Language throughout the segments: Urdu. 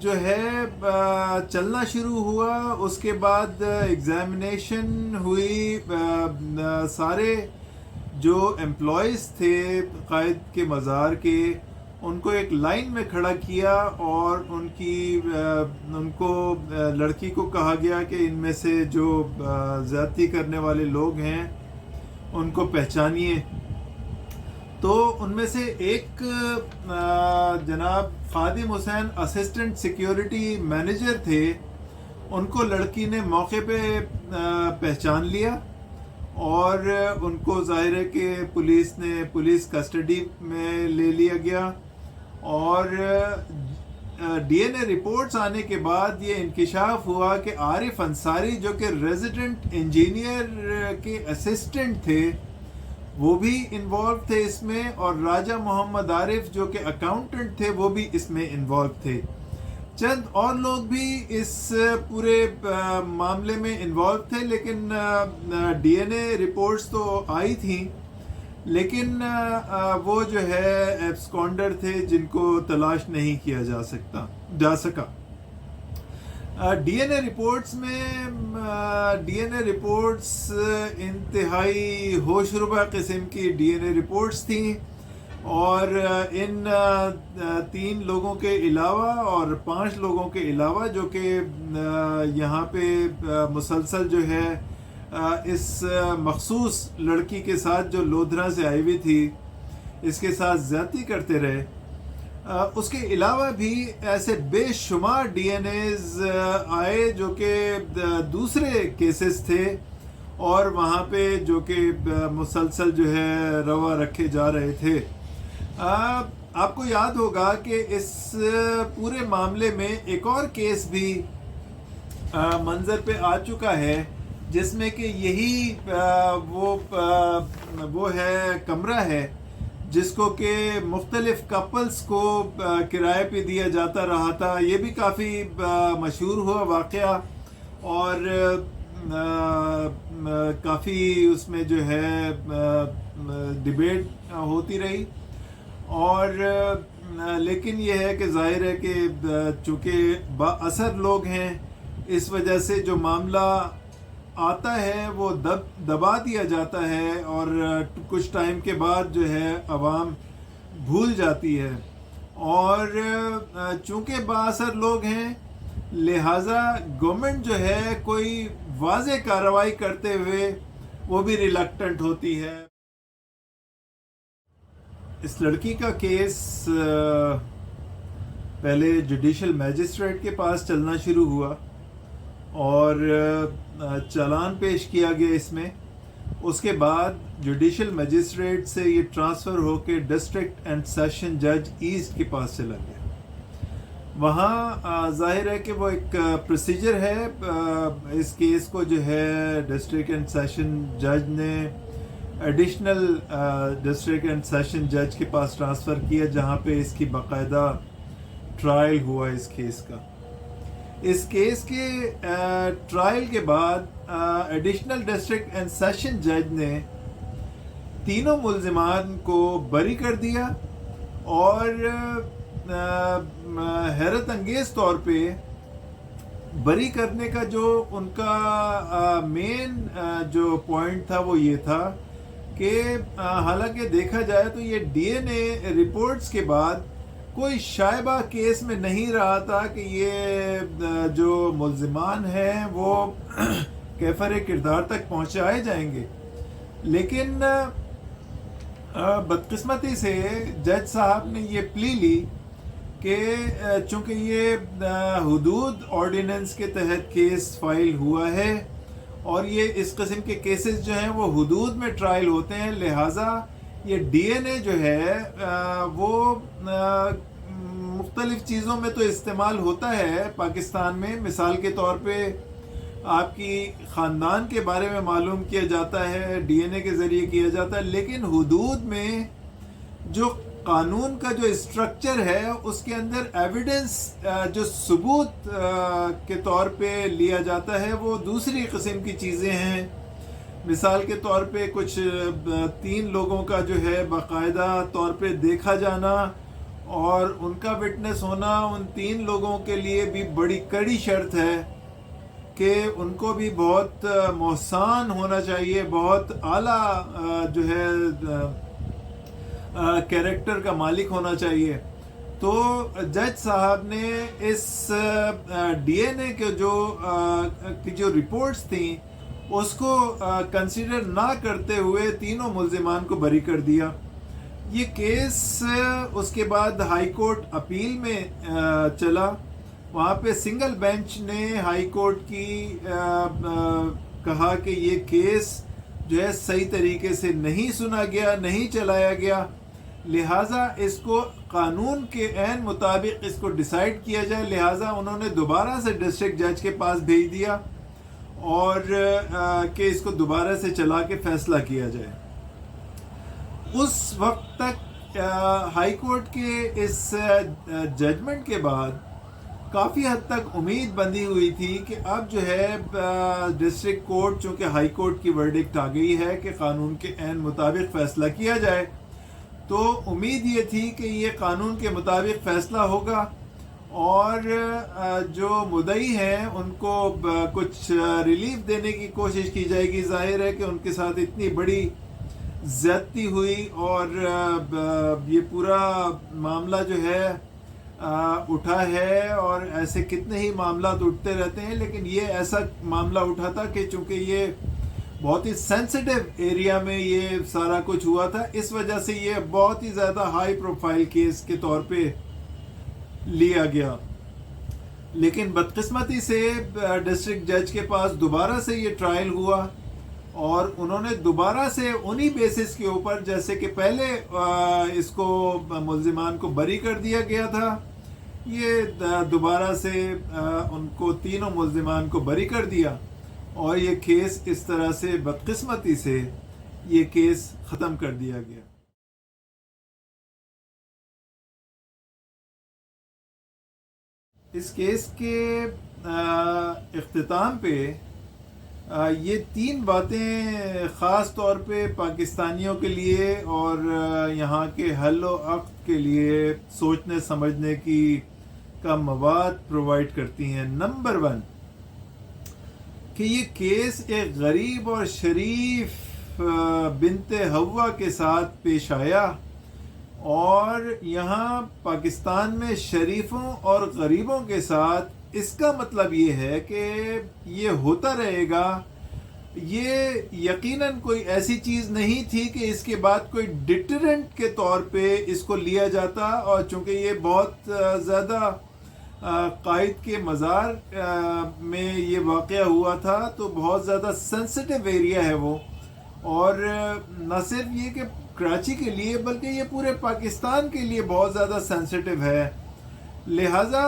جو ہے چلنا شروع ہوا. اس کے بعد ایگزامینیشن ہوئی. سارے جو امپلائیز تھے قائد کے مزار کے ان کو ایک لائن میں کھڑا کیا اور ان کو لڑکی کو کہا گیا کہ ان میں سے جو زیادتی کرنے والے لوگ ہیں ان کو پہچانیے. تو ان میں سے ایک جناب Khadim Hussain assistant security manager تھے. ان کو لڑکی نے موقع پہ پہچان لیا اور ان کو ظاہر ہے کہ پولیس کسٹڈی میں لے لیا گیا. اور ڈی این اے رپورٹس آنے کے بعد یہ انکشاف ہوا کہ عارف انصاری جو کہ ریزیڈنٹ انجینئر کے اسسٹنٹ تھے وہ بھی انوالو تھے اس میں, اور راجہ محمد عارف جو کہ اکاؤنٹنٹ تھے وہ بھی اس میں انوالو تھے. چند اور لوگ بھی اس پورے معاملے میں انوالو تھے, لیکن ڈی این اے رپورٹس تو آئی تھیں لیکن وہ جو ہے ایبسکونڈر تھے جن کو تلاش نہیں کیا جا سکا. ڈی این اے رپورٹس میں ڈی این اے رپورٹس انتہائی ہوش ربا قسم کی ڈی این اے رپورٹس تھیں, اور ان 3 لوگوں کے علاوہ اور 5 لوگوں کے علاوہ جو کہ یہاں پہ مسلسل جو ہے اس مخصوص لڑکی کے ساتھ جو لودھرا سے آئی ہوئی تھی اس کے ساتھ زیادتی کرتے رہے. اس کے علاوہ بھی ایسے بے شمار ڈی این ایز آئے جو کہ دوسرے کیسز تھے اور وہاں پہ جو کہ مسلسل جو ہے روا رکھے جا رہے تھے. آپ کو یاد ہوگا کہ اس پورے معاملے میں ایک اور کیس بھی منظر پہ آ چکا ہے جس میں کہ یہی وہ ہے کمرہ ہے جس کو کہ مختلف کپلز کو کرائے پہ دیا جاتا رہا تھا. یہ بھی کافی مشہور ہوا واقعہ اور کافی اس میں جو ہے ڈیبیٹ ہوتی رہی. اور لیکن یہ ہے کہ ظاہر ہے کہ چونکہ با اثر لوگ ہیں اس وجہ سے جو معاملہ آتا ہے وہ دبا دیا جاتا ہے اور کچھ ٹائم کے بعد جو ہے عوام بھول جاتی ہے. اور چونکہ با اثر لوگ ہیں لہٰذا گورنمنٹ جو ہے کوئی واضح کارروائی کرتے ہوئے وہ بھی ریلکٹنٹ ہوتی ہے. اس لڑکی کا کیس پہلے جوڈیشل میجسٹریٹ کے پاس چلنا شروع ہوا اور چالان پیش کیا گیا اس میں. اس کے بعد جوڈیشل میجسٹریٹ سے یہ ٹرانسفر ہو کے ڈسٹرکٹ اینڈ سیشن جج ایسٹ کے پاس چلا گیا. وہاں ظاہر ہے کہ وہ ایک پروسیجر ہے. اس کیس کو جو ہے ڈسٹرکٹ اینڈ سیشن جج نے ایڈیشنل ڈسٹرکٹ اینڈ سیشن جج کے پاس ٹرانسفر کیا جہاں پہ اس کی باقاعدہ ٹرائل ہوا اس کیس کا. اس کیس کے ٹرائل کے بعد ایڈیشنل ڈسٹرکٹ اینڈ سیشن جج نے تینوں ملزمان کو بری کر دیا اور حیرت انگیز طور پہ بری کرنے کا جو ان کا مین جو پوائنٹ تھا وہ یہ تھا کہ حالانکہ دیکھا جائے تو یہ ڈی این اے رپورٹس کے بعد کوئی شائبہ کیس میں نہیں رہا تھا کہ یہ جو ملزمان ہیں وہ کیفر کردار تک پہنچائے جائیں گے. لیکن بدقسمتی سے جج صاحب نے یہ پلی لی کہ چونکہ یہ حدود آرڈیننس کے تحت کیس فائل ہوا ہے اور یہ اس قسم کے کیسز جو ہیں وہ حدود میں ٹرائل ہوتے ہیں, لہٰذا یہ ڈی این اے جو ہے وہ مختلف چیزوں میں تو استعمال ہوتا ہے پاکستان میں. مثال کے طور پہ آپ کی خاندان کے بارے میں معلوم کیا جاتا ہے, ڈی این اے کے ذریعے کیا جاتا ہے, لیکن حدود میں جو قانون کا جو اسٹرکچر ہے اس کے اندر ایویڈنس جو ثبوت کے طور پہ لیا جاتا ہے وہ دوسری قسم کی چیزیں ہیں. مثال کے طور پہ کچھ 3 لوگوں کا جو ہے باقاعدہ طور پہ دیکھا جانا اور ان کا وٹنس ہونا ان 3 لوگوں کے لیے بھی بڑی کڑی شرط ہے کہ ان کو بھی بہت محسن ہونا چاہیے، بہت اعلیٰ جو ہے کیریکٹر کا مالک ہونا چاہیے. تو جج صاحب نے اس ڈی این اے کے جو رپورٹس تھیں اس کو کنسیڈر نہ کرتے ہوئے تینوں ملزمان کو بری کر دیا. یہ کیس اس کے بعد ہائی کورٹ اپیل میں چلا. وہاں پہ سنگل بینچ نے ہائی کورٹ کی کہا کہ یہ کیس جو ہے صحیح طریقے سے نہیں سنا گیا، نہیں چلایا گیا، لہٰذا اس کو قانون کے عین مطابق اس کو ڈیسائیڈ کیا جائے. لہٰذا انہوں نے دوبارہ سے ڈسٹرکٹ جج کے پاس بھیج دیا اور کہ اس کو دوبارہ سے چلا کے فیصلہ کیا جائے. اس وقت تک ہائی کورٹ کے اس ججمنٹ کے بعد کافی حد تک امید بندھی ہوئی تھی کہ اب جو ہے ڈسٹرکٹ کورٹ، چونکہ ہائی کورٹ کی ورڈکٹ آ گئی ہے کہ قانون کے عین مطابق فیصلہ کیا جائے، تو امید یہ تھی کہ یہ قانون کے مطابق فیصلہ ہوگا اور جو مدعی ہیں ان کو کچھ ریلیف دینے کی کوشش کی جائے گی. ظاہر ہے کہ ان کے ساتھ اتنی بڑی زیادتی ہوئی اور یہ پورا معاملہ جو ہے اٹھا ہے، اور ایسے کتنے ہی معاملات اٹھتے رہتے ہیں، لیکن یہ ایسا معاملہ اٹھا تھا کہ چونکہ یہ بہت ہی سینسٹیو ایریا میں یہ سارا کچھ ہوا تھا، اس وجہ سے یہ بہت ہی زیادہ ہائی پروفائل کیس کے طور پہ لیا گیا. لیکن بدقسمتی سے ڈسٹرکٹ جج کے پاس دوبارہ سے یہ ٹرائل ہوا اور انہوں نے دوبارہ سے انہی بیسس کے اوپر، جیسے کہ پہلے اس کو ملزمان کو بری کر دیا گیا تھا، یہ دوبارہ سے ان کو تینوں ملزمان کو بری کر دیا اور یہ کیس اس طرح سے بدقسمتی سے یہ کیس ختم کر دیا گیا. اس کیس کے اختتام پہ یہ 3 باتیں خاص طور پہ پاکستانیوں کے لیے اور یہاں کے حل و عقد کے لیے سوچنے سمجھنے کا مواد پرووائڈ کرتی ہیں. نمبر 1 کہ یہ کیس ایک غریب اور شریف بنت ہوا کے ساتھ پیش آیا، اور یہاں پاکستان میں شریفوں اور غریبوں کے ساتھ اس کا مطلب یہ ہے کہ یہ ہوتا رہے گا. یہ یقیناً کوئی ایسی چیز نہیں تھی کہ اس کے بعد کوئی ڈیٹرنٹ کے طور پہ اس کو لیا جاتا، اور چونکہ یہ بہت زیادہ قائد کے مزار میں یہ واقعہ ہوا تھا تو بہت زیادہ سینسٹیو ایریا ہے وہ، اور نہ صرف یہ کہ کراچی کے لیے بلکہ یہ پورے پاکستان کے لیے بہت زیادہ سینسٹیو ہے. لہٰذا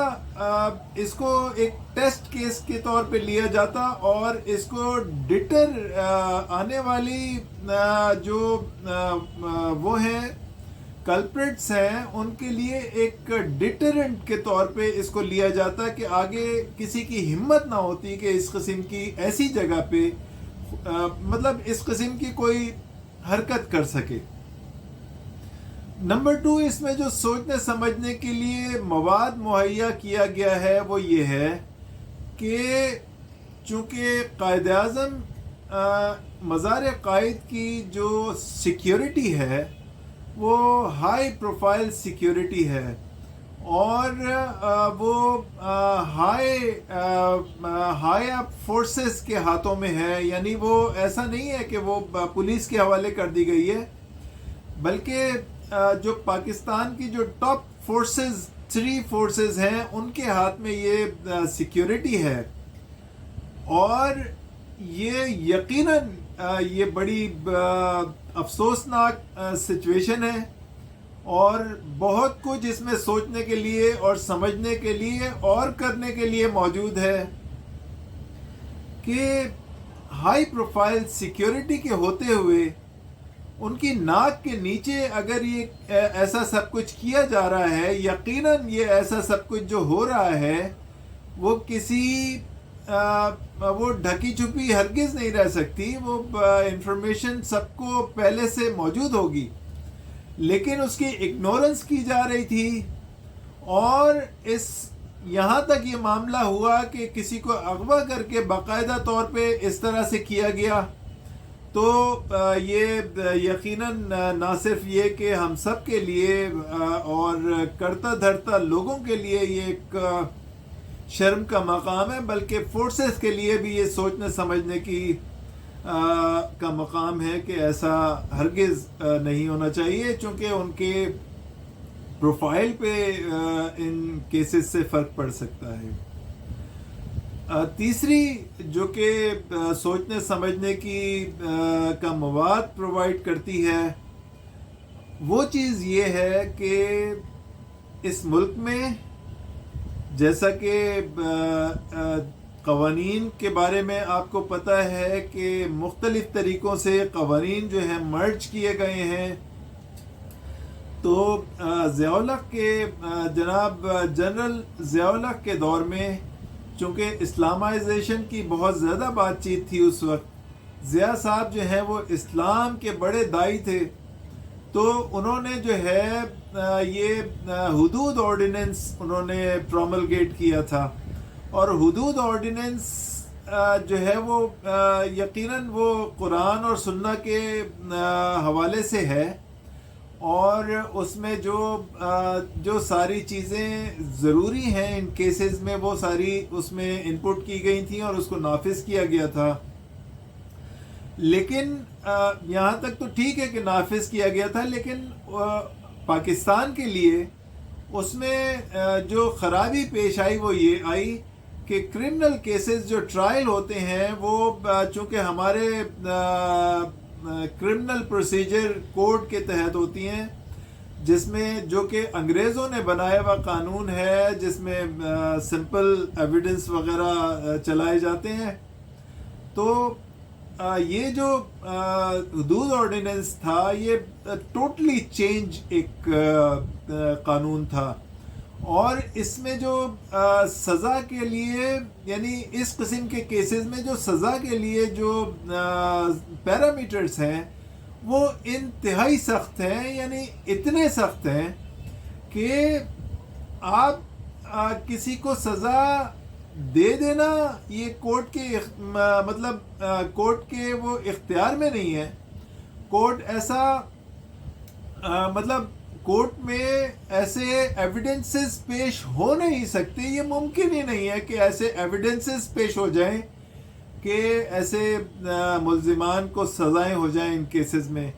اس کو ایک ٹیسٹ کیس کے طور پہ لیا جاتا اور اس کو ڈٹر آنے والی جو وہ ہیں کلپریٹس ہیں ان کے لیے ایک ڈیٹرنٹ کے طور پہ اس کو لیا جاتا کہ آگے کسی کی ہمت نہ ہوتی کہ اس قسم کی ایسی جگہ پہ مطلب اس قسم کی کوئی حرکت کر سکے. نمبر 2 اس میں جو سوچنے سمجھنے کے لیے مواد مہیا کیا گیا ہے وہ یہ ہے کہ چونکہ قائد اعظم مزار قائد کی جو سیکیورٹی ہے وہ ہائی پروفائل سیکیورٹی ہے اور وہ ہائی اپ فورسز کے ہاتھوں میں ہے، یعنی وہ ایسا نہیں ہے کہ وہ پولیس کے حوالے کر دی گئی ہے، بلکہ جو پاکستان کی جو ٹاپ فورسز 3 فورسز ہیں ان کے ہاتھ میں یہ سیکیورٹی ہے. اور یہ یقیناً یہ بڑی افسوسناک سچویشن ہے اور بہت کچھ اس میں سوچنے کے لیے اور سمجھنے کے لیے اور کرنے کے لیے موجود ہے کہ ہائی پروفائل سیکیورٹی کے ہوتے ہوئے ان کی ناک کے نیچے اگر یہ ایسا سب کچھ کیا جا رہا ہے، یقیناً یہ ایسا سب کچھ جو ہو رہا ہے وہ وہ ڈھکی چھپی ہرگز نہیں رہ سکتی، وہ انفارمیشن سب کو پہلے سے موجود ہوگی. لیکن اس کی اگنورنس کی جا رہی تھی، اور یہاں تک یہ معاملہ ہوا کہ کسی کو اغوا کر کے باقاعدہ طور پہ اس طرح سے کیا گیا. تو یہ یقیناً نہ صرف یہ کہ ہم سب کے لیے اور کرتا دھرتا لوگوں کے لیے یہ ایک شرم کا مقام ہے، بلکہ فورسز کے لیے بھی یہ سوچنے سمجھنے کی کا مقام ہے کہ ایسا ہرگز نہیں ہونا چاہیے، چونکہ ان کے پروفائل پہ ان کیسز سے فرق پڑ سکتا ہے. تیسری جو کہ سوچنے سمجھنے کی کا مواد پرووائڈ کرتی ہے، وہ چیز یہ ہے کہ اس ملک میں جیسا کہ قوانین کے بارے میں آپ کو پتہ ہے کہ مختلف طریقوں سے قوانین جو ہیں مرج کیے گئے ہیں. تو ضیاء الحق کے جناب جنرل ضیاء الحق کے دور میں چونکہ اسلامائزیشن کی بہت زیادہ بات چیت تھی اس وقت، ضیاء صاحب جو ہیں وہ اسلام کے بڑے دائی تھے. تو انہوں نے جو ہے یہ حدود آرڈیننس انہوں نے پروملگیٹ کیا تھا، اور حدود آرڈیننس جو ہے وہ یقیناً وہ قرآن اور سنت کے حوالے سے ہے، اور اس میں جو ساری چیزیں ضروری ہیں ان کیسز میں وہ ساری اس میں انپٹ کی گئی تھیں اور اس کو نافذ کیا گیا تھا. لیکن یہاں تک تو ٹھیک ہے کہ نافذ کیا گیا تھا، لیکن پاکستان کے لیے اس میں جو خرابی پیش آئی وہ یہ آئی کہ کرمنل کیسز جو ٹرائل ہوتے ہیں وہ چونکہ ہمارے کرمنل پروسیجر کوڈ کے تحت ہوتی ہیں، جس میں جو کہ انگریزوں نے بنایا ہوا قانون ہے، جس میں سمپل ایویڈنس وغیرہ چلائے جاتے ہیں. تو یہ جو حدود آرڈیننس تھا یہ ٹوٹلی چینج ایک قانون تھا، اور اس میں جو سزا کے لیے یعنی اس قسم کے کیسز میں جو سزا کے لیے جو پیرامیٹرز ہیں وہ انتہائی سخت ہیں، یعنی اتنے سخت ہیں کہ آپ کسی کو سزا دے دینا یہ کورٹ کے مطلب کورٹ کے وہ اختیار میں نہیں ہے. کورٹ ایسا مطلب کورٹ میں ایسے ایویڈنسز پیش ہو نہیں سکتے، یہ ممکن ہی نہیں ہے کہ ایسے ایویڈنسز پیش ہو جائیں کہ ایسے ملزمان کو سزائیں ہو جائیں ان کیسز میں.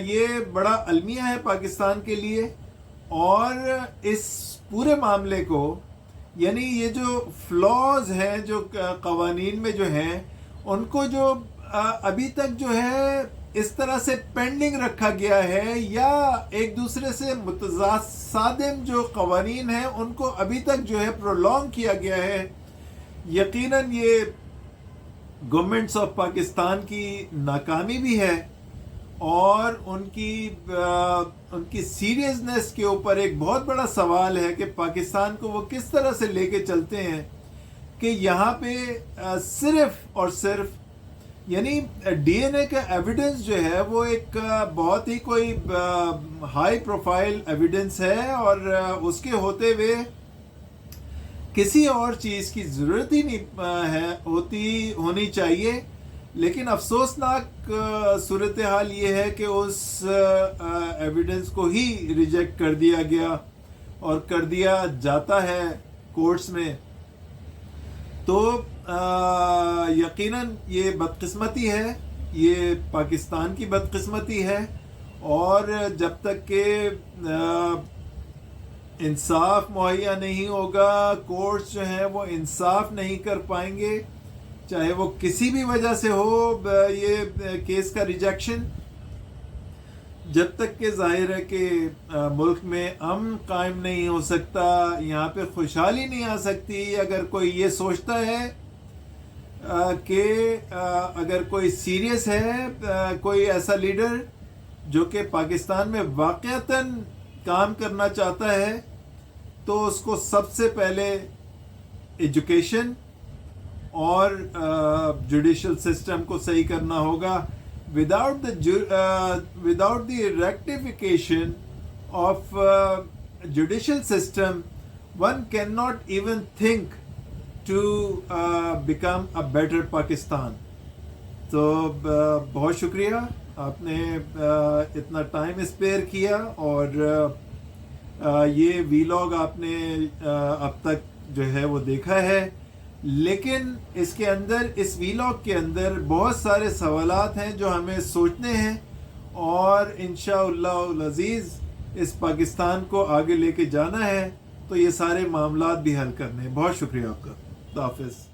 یہ بڑا المیہ ہے پاکستان کے لیے، اور اس پورے معاملے کو یعنی یہ جو فلاز ہیں جو قوانین میں جو ہیں ان کو جو ابھی تک جو ہے اس طرح سے پینڈنگ رکھا گیا ہے، یا ایک دوسرے سے متصادم جو قوانین ہیں ان کو ابھی تک جو ہے پرولونگ کیا گیا ہے. یقیناً یہ گورنمنٹس آف پاکستان کی ناکامی بھی ہے، اور ان کی سیریسنس کے اوپر ایک بہت بڑا سوال ہے کہ پاکستان کو وہ کس طرح سے لے کے چلتے ہیں کہ یہاں پہ صرف اور صرف یعنی ڈی این اے کا ایویڈنس جو ہے وہ ایک بہت ہی کوئی ہائی پروفائل ایویڈنس ہے، اور اس کے ہوتے ہوئے کسی اور چیز کی ضرورت ہی نہیں ہونی چاہیے. لیکن افسوسناک صورتحال یہ ہے کہ اس ایویڈنس کو ہی ریجیکٹ کر دیا گیا اور کر دیا جاتا ہے کورٹس میں. تو یقیناً یہ بدقسمتی ہے، یہ پاکستان کی بدقسمتی ہے، اور جب تک کہ انصاف مہیا نہیں ہوگا، کورٹس جو ہیں وہ انصاف نہیں کر پائیں گے، چاہے وہ کسی بھی وجہ سے ہو یہ کیس کا ریجیکشن، جب تک کہ ظاہر ہے کہ ملک میں امن قائم نہیں ہو سکتا، یہاں پہ خوشحالی نہیں آ سکتی. اگر کوئی یہ سوچتا ہے کہ اگر کوئی سیریس ہے، کوئی ایسا لیڈر جو کہ پاکستان میں واقعتاً کام کرنا چاہتا ہے، تو اس کو سب سے پہلے ایجوکیشن اور جوڈیشل سسٹم کو صحیح کرنا ہوگا. without the rectification of judicial system, one cannot even think to become a better Pakistan. تو بہت شکریہ آپ نے اتنا ٹائم اسپیئر کیا، اور یہ ویلاگ آپ نے اب تک جو ہے وہ دیکھا ہے، لیکن اس کے اندر، اس ویلاگ کے اندر بہت سارے سوالات ہیں جو ہمیں سوچنے ہیں، اور انشاءاللہ العزیز اس پاکستان کو آگے لے کے جانا ہے، تو یہ سارے معاملات بھی حل کرنے ہیں۔ بہت شکریہ آپ کا، خدا حافظ۔